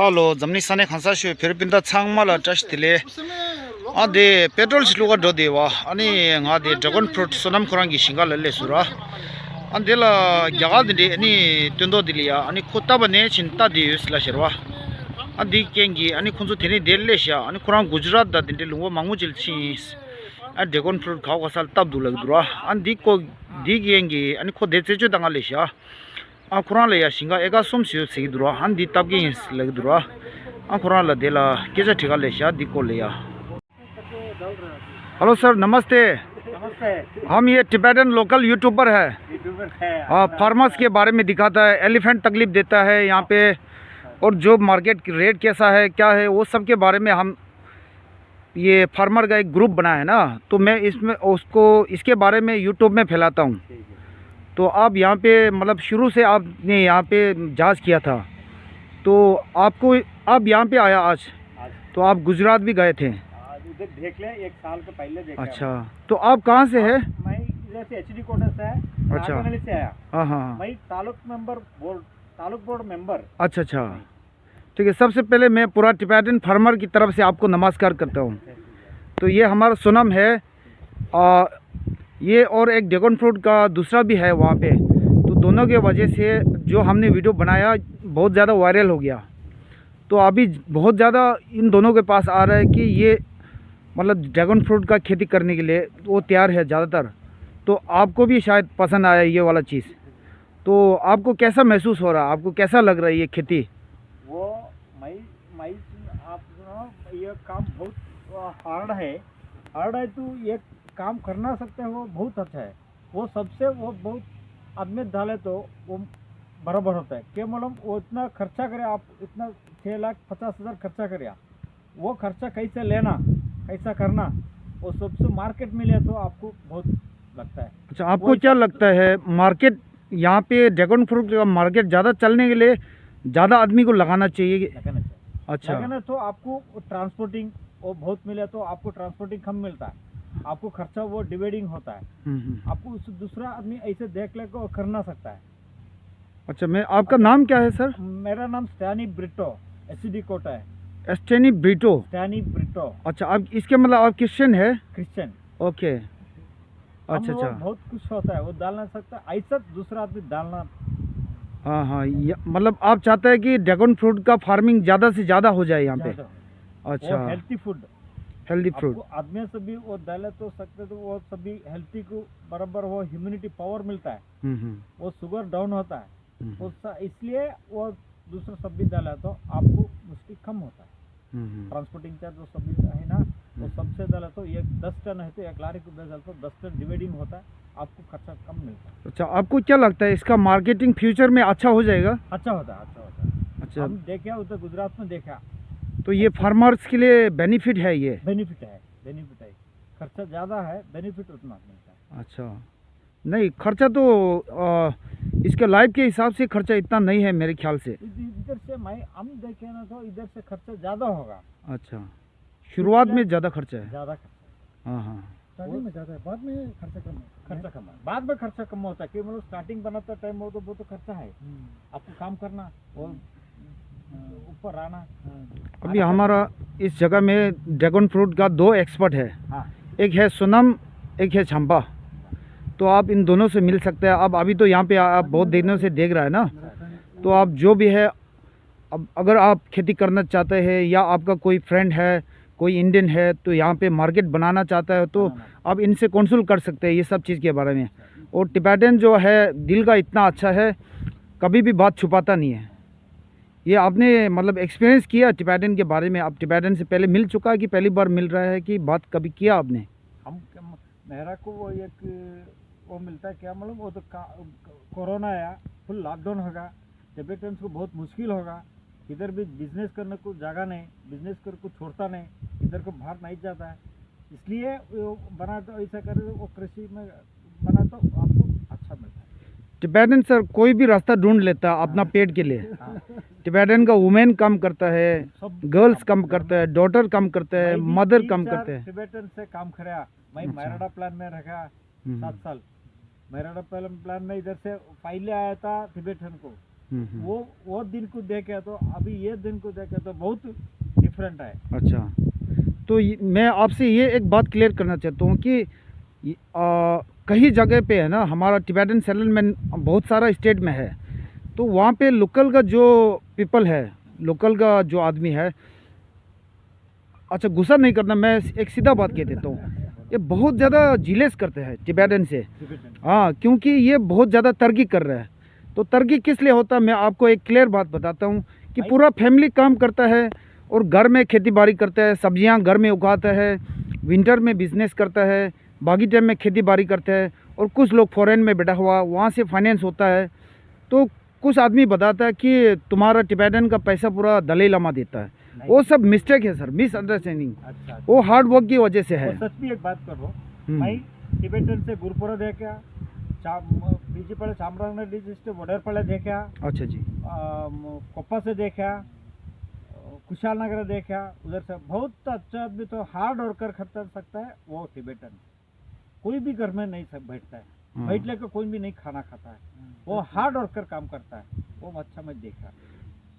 Hello, zamni sane khansa shu Philippines changmala touch tile ade petrol sluga do dewa ani nga de dragon fruit sonam khurangi singa lalle sura andela jaga de ani tundo dilia ani khota bane chinta de usla sherwa adi kengi ani khunju theni delle sha ani khurang gujarat da dinte lungo mangu jilchi a dragon fruit khaw kasal tab dulag dura andi ko di gengi ani kho de chechu dangal sha a khurang le ya singa ega somsiu sigidura andi tabgi lagdura a khurang la dela keja thiga le sha di ko le ya। Hello sir, नमस्ते। नमस्ते। हम ये Tibetan local YouTuber है। Farmers के बारे में दिखाता है, एलिफेंट तकलीफ देता है यहाँ पे, और जो मार्केट की रेट कैसा है क्या है वो सब के बारे में हम ये फार्मर का एक ग्रुप बना है ना, तो मैं इसमें उसको इसके बारे में यूट्यूब में फैलाता हूँ। तो आप यहाँ पे मतलब शुरू से आपने यहाँ पे जांच किया था, तो आपको आप यहाँ पे आया आज, तो आप गुजरात भी गए थे। देख ले, 1 साल के पहले देखा। अच्छा, तो आप कहाँ से है? मैं इधर से एचडी कोटा से है। अच्छा, से आया। हाँ हाँ, मैं तालुक बोर्ड मेंबर। अच्छा अच्छा, ठीक है। सबसे पहले मैं पूरा टिबेटन फार्मर की तरफ से आपको नमस्कार करता हूँ। तो ये हमारा सोनम है, ये और एक ड्रैगन फ्रूट का दूसरा भी है वहाँ पे। तो दोनों के वजह से जो हमने वीडियो बनाया बहुत ज़्यादा वायरल हो गया। तो अभी बहुत ज़्यादा इन दोनों के पास आ रहा है कि ये मतलब ड्रैगन फ्रूट का खेती करने के लिए वो तैयार है ज़्यादातर। तो आपको भी शायद पसंद आया ये वाला चीज़। तो आपको कैसा महसूस हो रहा है, आपको कैसा लग रहा है ये खेती? वो मैं आप ये काम बहुत हार्ड है तो ये काम करना सकते हैं, वो बहुत अच्छा है। वो सबसे वो बहुत आदमी डाले तो वो बराबर होता है। क्या मालूम वो इतना खर्चा करे, आप इतना 6,50,000 खर्चा करे, वो खर्चा कैसे लेना कैसा करना, वो सबसे मार्केट मिले तो आपको बहुत लगता है। अच्छा, आपको क्या लगता है मार्केट यहाँ पे ड्रैगन फ्रूट का मार्केट ज़्यादा चलने के लिए ज़्यादा आदमी को लगाना चाहिए? अच्छा, लगाना तो आपको ट्रांसपोर्टिंग वो बहुत मिले तो आपको ट्रांसपोर्टिंग कम मिलता है, आपको खर्चा वो डिवाइडिंग होता है। आपको दूसरा आदमी ऐसे देख ले को करना सकता है। अच्छा, मैं आपका नाम क्या है सर? मेरा नाम स्टैनी ब्रिटो, एचडी कोटा है। स्टैनी ब्रिटो। स्टैनी ब्रिटो। अच्छा, आप इसके मतलब आप क्रिश्चियन है? क्रिश्चियन। ओके, अच्छा अच्छा, बहुत कुछ होता है वो डालना सकता है, ऐसा दूसरा आदमी डालना। हाँ हाँ, मतलब आप चाहते हैं कि ड्रैगन फ्रूट का फार्मिंग ज़्यादा से ज़्यादा हो जाए यहाँ पे? अच्छा, हेल्थी फूड, हेल्दी फ्रूट आदमी सभी वो डाले तो सकते, तो वो सभी हेल्थी को बराबर वो ह्यूमिनिटी पावर मिलता है। वो शुगर डाउन होता है, इसलिए वो दूसरा सब्जी डाला तो आपको मुश्किल कम होता है। ट्रांसपोर्टिंग चार्ज वो सब्जी है ना, वो सबसे डाला तो 10 टन है तो 1 लारी को बेच तो 10 टन डिवाइडिंग होता है, आपको खर्चा कम मिलता है। अच्छा, आपको क्या लगता है इसका मार्केटिंग फ्यूचर में अच्छा हो जाएगा? अच्छा होता है। अच्छा, हम देखा उधर गुजरात में देखा। तो ये फार्मर्स के लिए बेनिफिट है? ये बेनिफिट है। खर्चा ज़्यादा है, बेनिफिट उतना मिलता है। अच्छा, नहीं खर्चा तो इसके लाइफ के हिसाब से खर्चा इतना नहीं है मेरे ख्याल से। इधर से हम देखे ना तो इधर से खर्चा ज़्यादा होगा। अच्छा, शुरुआत में ज़्यादा खर्चा है? ज़्यादा खर्चा। हाँ हाँ, स्टार्टिंग में ज़्यादा है, बाद में खर्चा कम है। बाद में खर्चा कम होता है कि मतलब स्टार्टिंग बनाता टाइम हो तो वो तो खर्चा है, आपको काम करना और ऊपर आना। अभी हमारा इस जगह में ड्रैगन फ्रूट का 2 एक्सपर्ट है। हाँ। एक एक है सोनम, एक है चंपा। तो आप इन दोनों से मिल सकते हैं। अब अभी तो यहाँ पे आप बहुत दिनों से देख रहा है ना, तो आप जो भी है, अब अगर आप खेती करना चाहते हैं या आपका कोई फ्रेंड है, कोई इंडियन है, तो यहाँ पे मार्केट बनाना चाहता है, तो आप इनसे कंसल्ट कर सकते हैं ये सब चीज़ के बारे में। और टिबेटन जो है दिल का इतना अच्छा है, कभी भी बात छुपाता नहीं है। ये आपने मतलब एक्सपीरियंस किया टिबेटन के बारे में? आप टिबेटन से पहले मिल चुका है कि पहली बार मिल रहा है, कि बात कभी किया आपने? मेरा को वो एक वो मिलता है, क्या मालूम, वो तो कोरोना आया, फुल लॉकडाउन होगा, टिबेटन्स को बहुत मुश्किल होगा। इधर भी बिजनेस करने को जगह नहीं, बिजनेस कर को छोड़ता नहीं, इधर को बाहर नहीं जाता है, इसलिए वो बना तो ऐसा करे तो वो कृषि में बना तो आपको अच्छा मिलता है। टिबेटन सर कोई भी रास्ता ढूंढ लेता है अपना पेट के लिए। टिबेटन का वुमेन कम करता है, गर्ल्स कम करता है, डॉटर कम करता है, मदर कम करते हैं। टिबेटन से काम कराया मैं। मैराडा प्लान में रखा 7 साल। मैराडा प्लान में इधर से पहले आया था टिबेटन को, वो दिन को देखे तो अभी ये दिन को देखे तो बहुत डिफरेंट है। अच्छा, तो मैं आपसे ये एक बात क्लियर करना चाहता हूँ कि कई जगह पे है ना, हमारा टिबेटन सेटलमेंट बहुत सारा स्टेट में है, तो वहाँ पे लोकल का जो पीपल है, लोकल का जो आदमी है, अच्छा गुस्सा नहीं करना, मैं एक सीधा बात कह देता हूँ, ये बहुत ज़्यादा जिलेस करते हैं टिबेटन से। हाँ, क्योंकि ये बहुत ज़्यादा तरक्की कर रहा है। तो तरक्की किस लिए होता है, मैं आपको एक क्लियर बात बताता हूँ कि पूरा फैमिली काम करता है और घर में खेती बाड़ी करता है, सब्जियाँ घर में उगाता है, विंटर में बिजनेस करता है, बाकी टाइम में खेती बाड़ी करता है, और कुछ लोग फॉरेन में बैठा हुआ वहाँ से फाइनेंस होता है। तो कुछ आदमी बताता है कि तुम्हारा टिबेटन का पैसा पूरा दलाई लामा देता है, वो सब मिस्टेक है सर, मिसअंडरस्टैंडिंग। अच्छा, वो हार्ड वर्क की वजह से है। सच भी एक बात करो, मैं टिबेटन से गुरुपुरा देखा, बीजी पड़े चामराजनगर डिस्ट्रिक्ट वोडर पड़े देखा। अच्छा जी। कोप्पा से देखा, कुशाल नगर देखा, उधर से बहुत अच्छा आदमी तो हार्ड वर्कर कर सकता है वो टिबेटन। कोई भी घर में नहीं सब बैठता है, बैठ लेकर कोई भी नहीं खाना खाता है, वो हार्ड वर्कर काम करता है, वो अच्छा मैं देखा।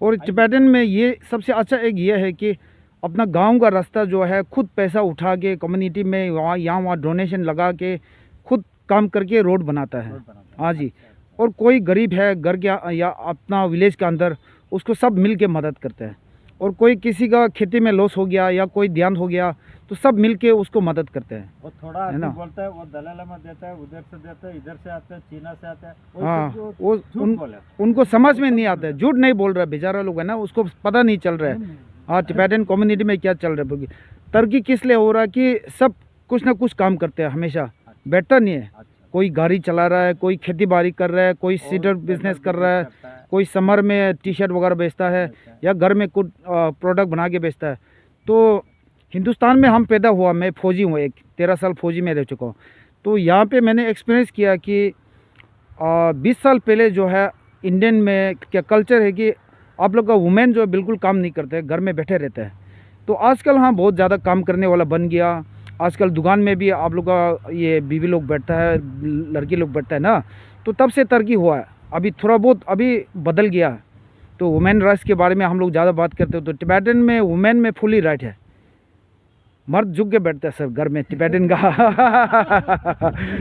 और टिबेटन में ये सबसे अच्छा एक ये है कि अपना गांव का रास्ता जो है खुद पैसा उठा के कम्युनिटी में वहाँ डोनेशन लगा के खुद काम करके रोड बनाता है। हाँ जी। और कोई गरीब है घर के या अपना विलेज के अंदर, उसको सब मिल के मदद करते हैं। और कोई किसी का खेती में लॉस हो गया या कोई ध्यान हो गया तो सब मिल के उसको मदद करते हैं। वो थोड़ा है ना, बोलता है वो दलाल में देता है, उधर से देता है, इधर से आता है, चीना से आता है। हाँ, उनको समझ में नहीं आता है, झूठ नहीं बोल रहा है बेचारा लोग है ना, उसको पता नहीं चल रहा है हाँ टिबेटन कम्युनिटी में क्या चल रहा है। तरक्की किस लिए हो रहा है कि सब कुछ ना कुछ काम करते हैं, हमेशा बैठता नहीं है। कोई गाड़ी चला रहा है, कोई खेती बाड़ी कर रहा है, कोई सीडर बिजनेस कर रहा है, कोई समर में टी शर्ट वगैरह बेचता है या घर में कुछ प्रोडक्ट बना के बेचता है। तो हिंदुस्तान में हम पैदा हुआ, मैं फौजी हूँ, 13 साल फौजी में रह चुका हूँ। तो यहाँ पे मैंने एक्सपीरियंस किया कि 20 साल पहले जो है इंडियन में क्या कल्चर है कि आप लोग का वुमेन जो है बिल्कुल काम नहीं करते, घर में बैठे रहते हैं। तो आजकल हाँ बहुत ज़्यादा काम करने वाला बन गया। आजकल दुकान में भी आप लोग का ये बीवी लोग बैठता है, लड़की लोग बैठता है ना, तो तब से तरक्की हुआ है। अभी थोड़ा बहुत अभी बदल गया। तो वुमेन राइट्स के बारे में हम लोग ज़्यादा बात करते हो, तो टिबेटन में वुमेन में फुली राइट है, मर्द झुक के बैठते हैं सर घर में टिबेटन का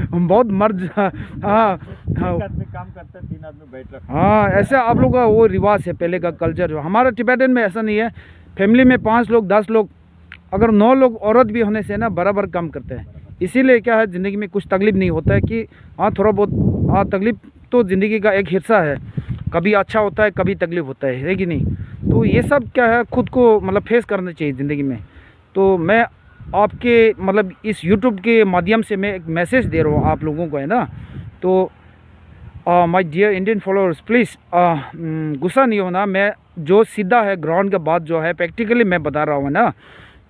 बहुत मर्द। हाँ आदमी काम करते हैं, 3 आदमी बैठ रहे। हाँ, ऐसे आप लोग का वो रिवाज है, पहले का कल्चर जो हमारा टिबेटन में ऐसा नहीं है। फैमिली में 5 लोग 10 लोग अगर 9 लोग औरत भी होने से ना बराबर काम करते हैं। इसीलिए क्या है ज़िंदगी में कुछ तकलीफ नहीं होता है कि हाँ थोड़ा बहुत हाँ तकलीफ तो ज़िंदगी का एक हिस्सा है, कभी अच्छा होता है कभी तकलीफ होता है कि नहीं। तो ये सब क्या है खुद को मतलब फेस करना चाहिए ज़िंदगी में। तो मैं आपके मतलब इस YouTube के माध्यम से मैं एक मैसेज दे रहा हूँ आप लोगों को है ना। तो my dear Indian followers please गुस्सा नहीं होना, मैं जो सीधा है ग्राउंड का बात जो है प्रैक्टिकली मैं बता रहा हूँ ना,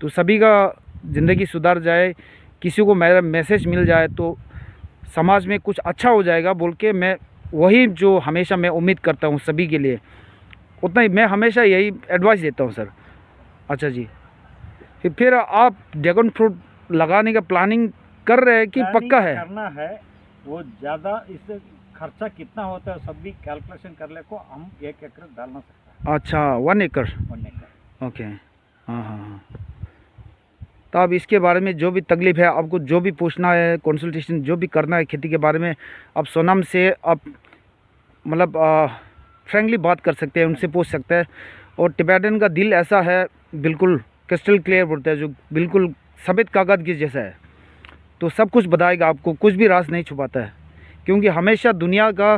तो सभी का ज़िंदगी सुधर जाए, किसी को मेरा मैसेज मिल जाए तो समाज में कुछ अच्छा हो जाएगा बोल के मैं वही जो हमेशा मैं उम्मीद करता हूँ सभी के लिए, उतना ही मैं हमेशा यही एडवाइस देता हूँ सर। अच्छा जी, फिर आप ड्रैगन फ्रूट लगाने का प्लानिंग कर रहे हैं कि पक्का है? करना है, वो ज़्यादा इससे खर्चा कितना होता है सब भी कैलकुलेशन कर ले को हम 1 एकड़ डालना सकता है। अच्छा 1 एकड़। ओके हाँ हाँ हाँ। तो अब इसके बारे में जो भी तकलीफ़ है, आपको जो भी पूछना है, कंसल्टेशन जो भी करना है खेती के बारे में, आप सोनम से आप मतलब फ्रेंकली बात कर सकते हैं, उनसे पूछ सकते हैं। और टिबेटन का दिल ऐसा है बिल्कुल क्रिस्टल क्लियर बोलते हैं, जो बिल्कुल सफ़ेद कागज़ के जैसा है। तो सब कुछ बताएगा आपको, कुछ भी राज नहीं छुपाता है, क्योंकि हमेशा दुनिया का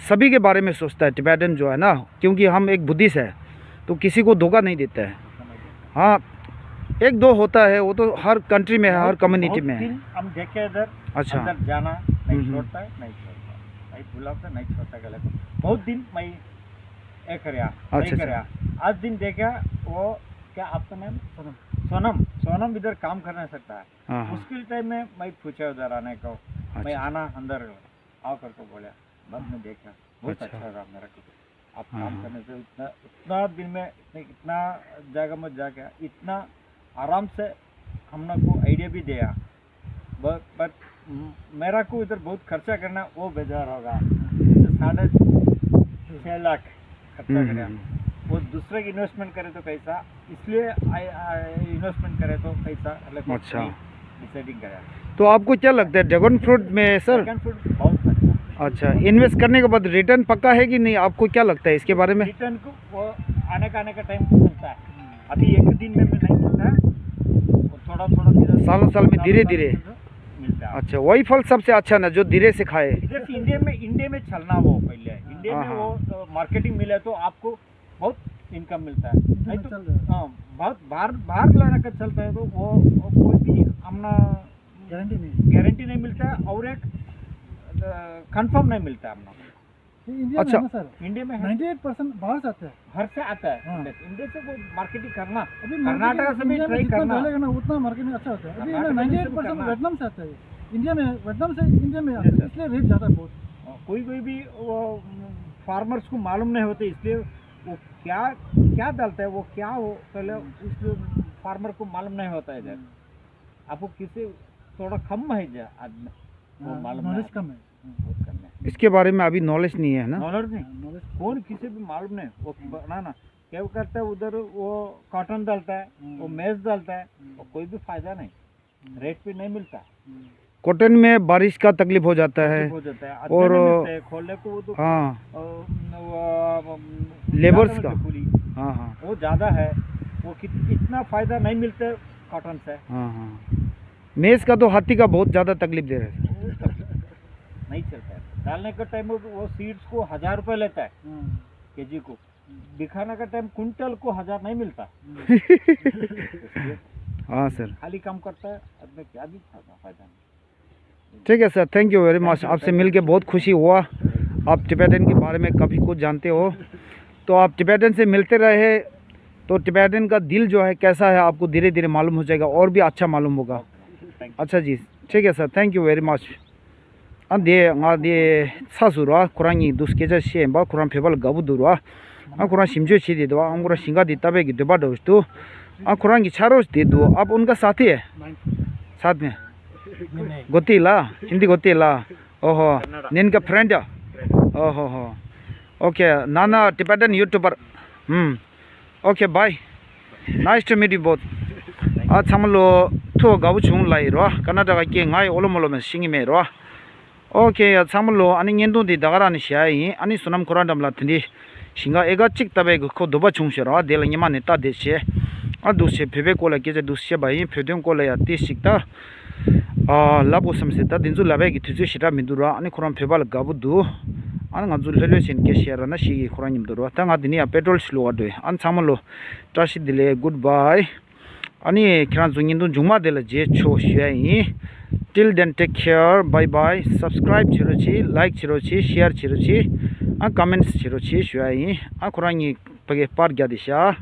सभी के बारे में सोचता है टिबेटन जो है ना, क्योंकि हम एक बुद्धिस्ट है तो किसी को धोखा नहीं देता है। हाँ 1-2 होता है, वो तो हर कंट्री में है, हर कम्युनिटी में है। हम देखे इधर अच्छा अंदर जाना नहीं छोड़ता है, नहीं बुलाता नहीं छोड़ता गले को। बहुत दिन मैं अच्छा आज दिन देखा वो क्या आपका नाम सोनम इधर काम कर नहीं सकता है। मुश्किल टाइम में मैं पूछा उधर आने को, मैं आना अंदर आओ करके बोला, बस मैं देखा बहुत अच्छा रहा मेरा को। आप काम करने से इतना दिन में इतना जगह में जाके इतना आराम से हमने को आइडिया भी दिया। बट मेरा को इधर बहुत खर्चा करना वो बेजार होगा, 6 लाख खर्चा करा, वो दूसरे की इन्वेस्टमेंट करे तो कैसा, इसलिए इन्वेस्टमेंट करे तो कैसा अलग अच्छा। डिसाइडिंग करा। तो आपको क्या लगता है ड्रैगन फ्रूट में सर? ड्रैगन फ्रूट बहुत अच्छा। अच्छा, इन्वेस्ट करने के बाद रिटर्न पक्का है कि नहीं, आपको क्या लगता है इसके बारे में? रिटर्न को वो आने का टाइम मिलता है, अभी एक दिन में नहीं मिलता है, वो थोड़ा धीरे सालों साल में धीरे धीरे मिलता है। अच्छा, वही फल सबसे अच्छा ना जो धीरे से खाए। इधर से इंडिया में चलना, वो पहले इंडिया में वो तो मार्केटिंग मिले तो आपको बहुत इनकम मिलता है, नहीं तो हाँ बहुत बाहर लाने का चलता है तो वो कोई भी अपना गारंटी नहीं मिलता है, और एक कंफर्म नहीं मिलता है अपना। इंडिया अच्छा। में है ना सर, इंडिया में 98% बाहर से आता है। हर से आता है। हाँ। इंडिया से वो मार्केटिंग करना, अभी कर्नाटक से भी इंडिया में ट्राई जितना करना। डालेगा ना उतना मार्केट में अच्छा होता है। अभी कर्नाटक में 98% करना। वियतनाम से आता है, इंडिया में वियतनाम से इंडिया में आता है, इसलिए रेट ज़्यादा है बहुत। कोई भी वो फार्मर्स को मालूम नहीं होते, इसलिए वो क्या डालता है, वो क्या हो पहले इसलिए फार्मर को मालूम नहीं होता है। इधर आपको किसी थोड़ा कम है जा आदमी, वो मालूम नॉलेज नहीं, कम है। बहुत कम है इसके बारे में अभी नॉलेज नहीं है ना? नॉलेज नहीं, कौन किसी भी मालूम नहीं। वो बनाना क्या करता है, उधर वो कॉटन डालता है, वो मेज डालता है, वो कोई भी फायदा नहीं, रेट पे नहीं मिलता। कॉटन में बारिश का तकलीफ हो जाता है हो जाता है और खोलने को, वो तो हाँ लेबर्स लेबर्स का कूली हाँ हाँ वो ज़्यादा है, वो इतना फायदा नहीं मिलता है कॉटन से। हाँ हाँ मेज का तो हाथी का बहुत ज़्यादा तकलीफ दे रहा है। नहीं चलता है, डालने का टाइम वो सीड्स को 1000 रुपये लेता है केजी को, दिखाने का टाइम कुंटल को 1000 नहीं मिलता। हाँ सर, खाली काम करता है आदमी, क्या भी फायदा नहीं। ठीक है sir, thank you very much. आपसे मिलके बहुत खुशी हुआ। आप टिबेटन के बारे में काफ़ी कुछ जानते हो, तो आप टिबेटन से मिलते रहे तो टिबेटन का दिल जो है कैसा है आपको धीरे धीरे मालूम हो जाएगा और भी अच्छा मालूम होगा। अच्छा जी, ठीक है sir, thank you very much. दे सासुरा कुरानी दुस्केजा शेंबा कुरान फेबल गाबुदुरा कुरान सिमजो छिदे दो अंगुरा सिंगा दी तबे की दुबा दोस्तो कुरान की चारोस दे दो। आप उनका साथी है साथ में गोतीला हिंदी गोतीला ओहो निन का फ्रेंड ओहो हो ओके नाना Tibetan YouTuber okay bye nice to meet you both. आज समलो तो गाबु chung lai ro Canada ga ke ngai olomolo me singi me ro okay समलो अनि ngendu di dagara ni shai ani sunam kurandam la thindi singa ega chik tabe ko doba chungse ro de la nyama neta de she a du se phebe ko la ke je du se bai phedem ko la ya ti sikta labo samse ta dinju labe gi thuju shira mindura ani kuram phebal gabu du an nga jul lele sin ke share na shi kuran nim duro ta nga dini a petrol slow ado an samalo tashi dile goodbye ani kiran jungin du juma de la je cho shai. Till then, take care. Bye bye. Subscribe chirochi, like chirochi, share chirochi, comments chirochi. Shuai. Akurangi page par gyadisha.